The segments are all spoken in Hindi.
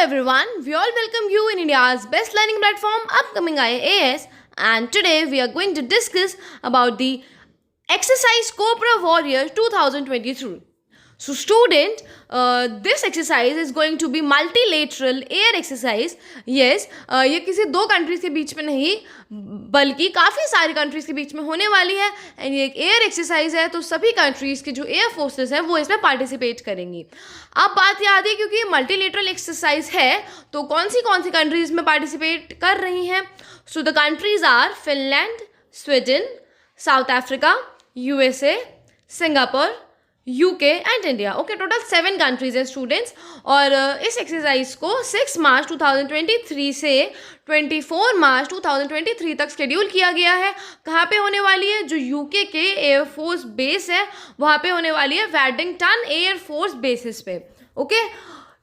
everyone, we all welcome you in India's best learning platform, Upcoming IAS, and today we are going to discuss about the exercise Cobra Warrior 2023. So student, this exercise is going to be multilateral air exercise. Yes, ये किसी दो कंट्रीज के बीच में नहीं बल्कि काफ़ी सारी कंट्रीज के बीच में होने वाली है एंड ये एक एयर एक्सरसाइज है, तो सभी कंट्रीज के जो एयर फोर्सेस हैं वो इसमें पार्टिसिपेट करेंगी. अब बात याद है क्योंकि मल्टीलेटरल एक्सरसाइज है तो कौन सी कंट्रीज में पार्टिसिपेट कर रही हैं. So the countries are Finland, Sweden, South Africa, USA, Singapore, UK and India. Okay, total 7 countries हैं स्टूडेंट्स. और इस एक्सरसाइज को 6 मार्च 2023 से 24 मार्च 2023 तक शेड्यूल किया गया है. कहाँ पे होने वाली है? जो UK के एयरफोर्स बेस है वहाँ पे होने वाली है, वेडिंगटन एयरफोर्स बेसिस पे. ओके,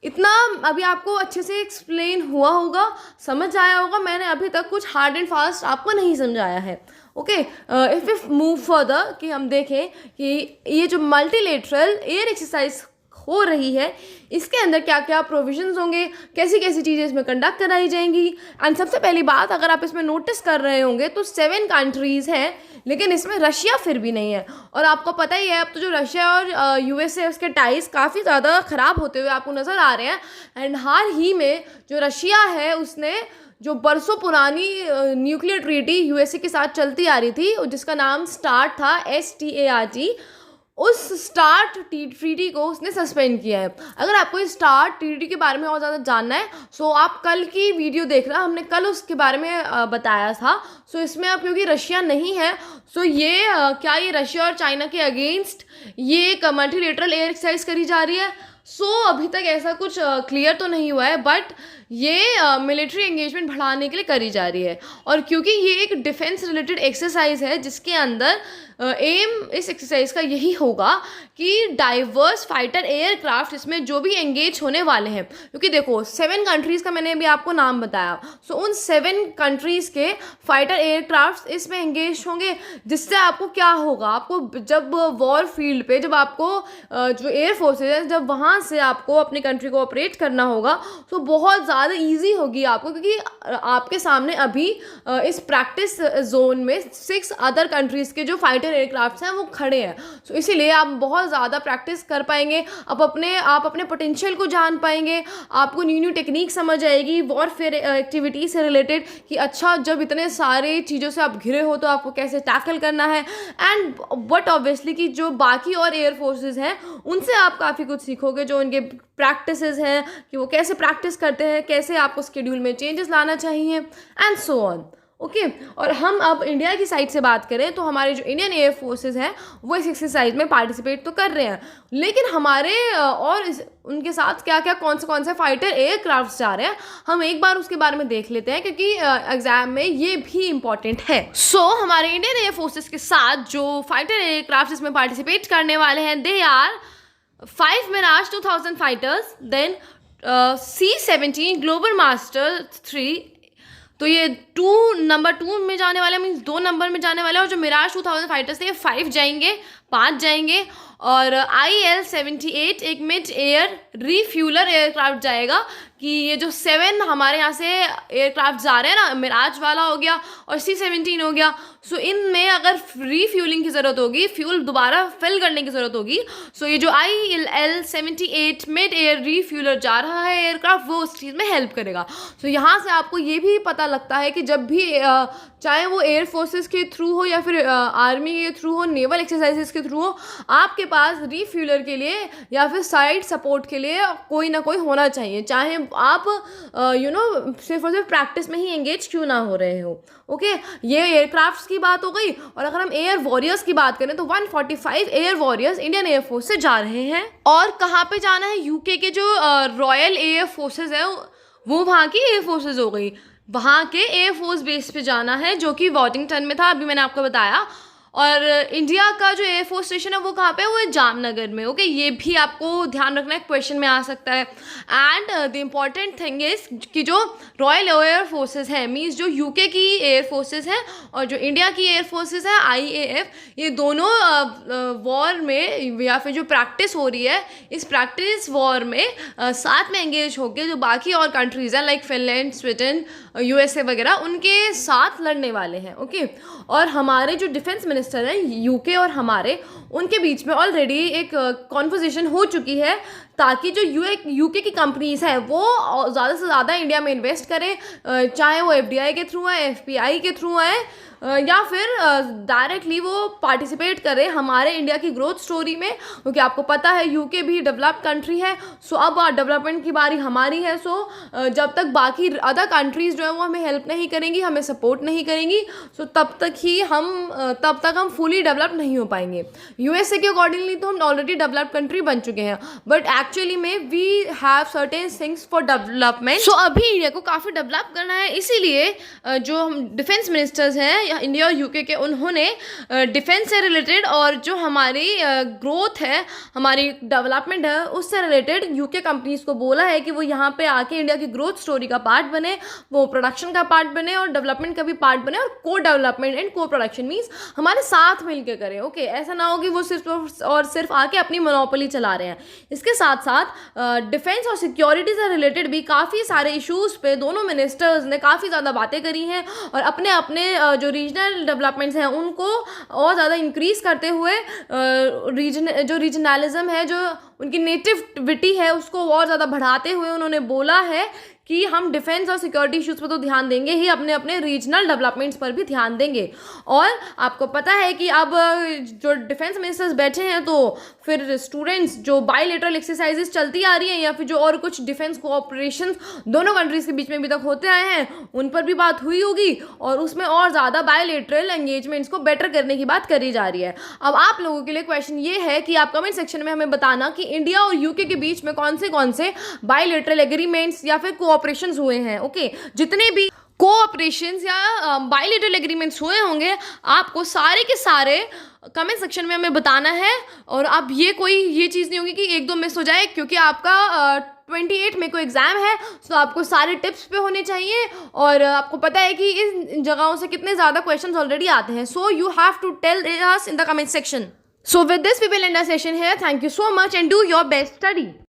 इतना अभी आपको अच्छे से एक्सप्लेन हुआ होगा, समझ आया होगा. मैंने अभी तक कुछ हार्ड एंड फास्ट आपको नहीं समझाया है. Okay, if we move further कि हम देखें कि ये जो मल्टीलेटरल एयर एक्सरसाइज हो रही है इसके अंदर क्या क्या प्रोविजंस होंगे, कैसी कैसी चीज़ें इसमें कंडक्ट कराई जाएंगी. एंड सबसे पहली बात, अगर आप इसमें नोटिस कर रहे होंगे तो 7 कंट्रीज़ हैं लेकिन इसमें रशिया फिर भी नहीं है. और आपको पता ही है अब तो जो रशिया और USA उसके टाइज काफ़ी ज़्यादा ख़राब होते हुए आपको नज़र आ रहे हैं. एंड हाल ही में जो रशिया है उसने जो बरसों पुरानी न्यूक्लियर ट्रीटी USA के साथ चलती आ रही थी जिसका नाम स्टार्ट था, START, उस स्टार्ट ट्रीटी को उसने सस्पेंड किया है. अगर आपको इस स्टार्ट ट्रीटी के बारे में और ज़्यादा जानना है सो आप कल की वीडियो देखना, हमने कल उसके बारे में बताया था. सो इसमें अब क्योंकि रशिया नहीं है सो ये क्या ये रशिया और चाइना के अगेंस्ट ये एक मल्टीलेटरल एयर एक्सरसाइज करी जा रही है. सो अभी तक ऐसा कुछ क्लियर तो नहीं हुआ है बट ये मिलिट्री एंगेजमेंट बढ़ाने के लिए करी जा रही है. और क्योंकि ये एक डिफेंस रिलेटेड एक्सरसाइज है जिसके अंदर एम इस एक्सरसाइज का यही होगा कि डाइवर्स फाइटर एयरक्राफ्ट इसमें जो भी एंगेज होने वाले हैं, क्योंकि देखो 7 कंट्रीज़ का मैंने अभी आपको नाम बताया. सो उन 7 कंट्रीज़ के फाइटर एयरक्राफ्ट इसमें एंगेज होंगे जिससे आपको क्या होगा, आपको जब वॉर फील्ड पे जब आपको जो एयर फोर्सेज है जब वहाँ से आपको अपनी कंट्री को ऑपरेट करना होगा तो बहुत ज़्यादा ईजी होगी आपको, क्योंकि आपके सामने अभी इस प्रैक्टिस जोन में 6 अदर कंट्रीज़ के जो फाइटर एयरक्राफ्ट हैं वो खड़े हैं. सो इसीलिए आप बहुत ज़्यादा प्रैक्टिस कर पाएंगे, आप अपने पोटेंशियल को जान पाएंगे, आपको न्यू टेक्निक समझ आएगी वॉरफेयर एक्टिविटी से रिलेटेड कि अच्छा जब इतने सारे चीज़ों से आप घिरे हो तो आपको कैसे टैकल करना है. एंड बट ऑब्वियसली कि जो बाकी और एयर फोर्सेज हैं उनसे आप काफ़ी कुछ सीखोगे, जो उनके प्रैक्टिसेस हैं कि वो कैसे प्रैक्टिस करते हैं, कैसे आपको स्केड्यूल में चेंजेस लाना चाहिए एंड सो ऑन. ओके, और हम अब इंडिया की साइड से बात करें तो हमारे जो इंडियन एयर फोर्सेस हैं वो इस एक्सरसाइज में पार्टिसिपेट तो कर रहे हैं, लेकिन हमारे और उनके साथ क्या क्या कौन से फाइटर एयरक्राफ्ट जा रहे हैं हम एक बार उसके बारे में देख लेते हैं क्योंकि एग्जाम में ये भी इम्पॉर्टेंट है. सो हमारे इंडियन एयर फोर्सेस के साथ जो फाइटर एयरक्राफ्ट इसमें पार्टिसिपेट करने वाले हैं they are 5 Mirage 2000 fighters, then C-17 Global Master 3. तो ये नंबर 2 में जाने वाले मीन्स 2 नंबर में जाने वाले, और जो मिराज 2000 फाइटर्स थे 5 जाएंगे, 5 जाएंगे. और IL-78 एक मिड एयर रीफ्यूलर एयरक्राफ्ट जाएगा कि ये जो 7 हमारे यहाँ से एयरक्राफ्ट जा रहे हैं ना, मिराज वाला हो गया और C-17 हो गया. सो इनमें अगर रीफ्यूलिंग की ज़रूरत होगी, फ्यूल दोबारा फिल करने की ज़रूरत होगी, सो ये जो IL-78 मिड एयर रीफ्यूलर जा रहा है एयरक्राफ्ट वो उस चीज़ में हेल्प करेगा. सो यहाँ से आपको ये भी पता लगता है कि जब भी चाहे वो एयर फोर्सेस के थ्रू हो या फिर आर्मी के थ्रू हो, नेवल एक्सरसाइजेस के थ्रू हो, आपके पास रीफ्यूलर के लिए या फिर साइड सपोर्ट के लिए कोई ना कोई होना चाहिए, चाहे आप सिर्फ और सिर्फ प्रैक्टिस में ही एंगेज क्यों ना हो रहे हो. ओके, ये एयरक्राफ्ट्स की बात हो गई. और अगर हम एयर वॉरियर्स की बात करें तो 145 air warriors Indian air force से जा रहे हैं. और कहाँ पे जाना है? UK के जो रॉयल एयर फोर्सेज है वो वहाँ की एयर फोर्सेज हो गई, वहाँ के एयर फोर्स बेस पे जाना है जो कि वॉशिंगटन में था, अभी मैंने आपको बताया. और इंडिया का जो एयरफोर्स स्टेशन है वो कहाँ पे है, वो है जामनगर में। ओके, ये भी आपको ध्यान रखना है, क्वेश्चन में आ सकता है। And the important thing is कि जो रॉयल एयर फोर्सेज है, मीन्स जो यूके की एयर फोर्सेज हैं और जो इंडिया की एयर फोर्सेज है IAF, ये दोनों वॉर में या फिर जो प्रैक्टिस हो रही है, इस प्रैक्टिस वॉर में साथ में एंगेज होकर जो बाकी और कंट्रीज़ हैं लाइक फिनलैंड, स्वीडन, USA वगैरह, उनके साथ लड़ने वाले हैं। ओके, और हमारे जो डिफेंस मिनिस्टर हैं यूके और हमारे, उनके बीच में ऑलरेडी एक कॉन्वर्सेशन हो चुकी है ताकि जो यूके की कंपनीज़ हैं वो ज़्यादा से ज़्यादा इंडिया में इन्वेस्ट करें, चाहे वो FDI के थ्रू आए, FPI के थ्रू आए, या फिर डायरेक्टली वो पार्टिसिपेट करें हमारे इंडिया की ग्रोथ स्टोरी में, क्योंकि आपको पता है यूके भी डेवलप्ड कंट्री है। सो अब डेवलपमेंट की बारी हमारी है। सो जब तक बाकी अदर कंट्रीज़ जो है वो हमें हेल्प नहीं करेंगी, हमें सपोर्ट नहीं करेंगी, सो तब तक हम फुली डेवलप नहीं हो पाएंगे। USA के अकॉर्डिंगली तो हम ऑलरेडी डेवलप्ड कंट्री बन चुके हैं, बट एक्चुअली में we have certain things for development. So अभी इंडिया को काफ़ी डेवलप करना है, इसीलिए जो हम डिफेंस मिनिस्टर्स हैं इंडिया और यूके के, उन्होंने डिफेंस से रिलेटेड और जो हमारी ग्रोथ है, हमारी डेवलपमेंट है, उससे रिलेटेड यूके कंपनीज को बोला है कि वो यहाँ पे आके इंडिया की ग्रोथ स्टोरी का पार्ट बने, वो प्रोडक्शन का पार्ट बने और डेवलपमेंट का भी पार्ट बने, और को डेवलपमेंट एंड को प्रोडक्शन मीन्स हमारे साथ मिलकर करें। ओके, ऐसा ना हो कि वो सिर्फ आके अपनी मोनोपोली चला रहे हैं। इसके साथ साथ डिफेंस और सिक्योरिटी से रिलेटेड भी काफ़ी सारे इशूज़ पे दोनों मिनिस्टर्स ने काफ़ी ज़्यादा बातें करी हैं, और अपने अपने जो रीजनल डेवलपमेंट्स हैं उनको और ज़्यादा इंक्रीज़ करते हुए, रीजनलिज्म है, जो उनकी नेटिविटी है, उसको और ज़्यादा बढ़ाते हुए उन्होंने बोला है कि हम डिफेंस और सिक्योरिटी इश्यूज़ पर तो ध्यान देंगे ही, अपने अपने रीजनल डेवलपमेंट्स पर भी ध्यान देंगे। और आपको पता है कि अब जो डिफेंस मिनिस्टर्स बैठे हैं, तो फिर स्टूडेंट्स जो बायलैटरल एक्सरसाइजेस चलती आ रही हैं या फिर जो और कुछ डिफेंस कोऑपरेशन दोनों कंट्रीज़ के बीच में अभी तक होते आए हैं, उन पर भी बात हुई होगी, और उसमें और ज़्यादा बायलैटरल एंगेजमेंट्स को बेटर करने की बात करी जा रही है। अब आप लोगों के लिए क्वेश्चन ये है कि आप कमेंट सेक्शन में हमें बताना कि इंडिया और यूके के बीच में कौन से बायलैटरल एग्रीमेंट्स या फिर कोऑपरेशंस हुए हैं। ओके, जितने भी कोऑपरेशंस या बायलैटरल एग्रीमेंट्स हुए होंगे, आपको सारे के सारे कमेंट सेक्शन में हमें बताना है। और अब ये चीज़ नहीं होगी कि एक दो मिस हो जाए, क्योंकि आपका 28 में कोई एग्ज़ाम है, तो आपको सारे टिप्स पे होने चाहिए, और आपको पता है कि इन जगहों से कितने ज़्यादा क्वेश्चंस ऑलरेडी आते हैं। So you have to tell us in the comment section. So with this we will end our session here. Thank you so much and do your best study.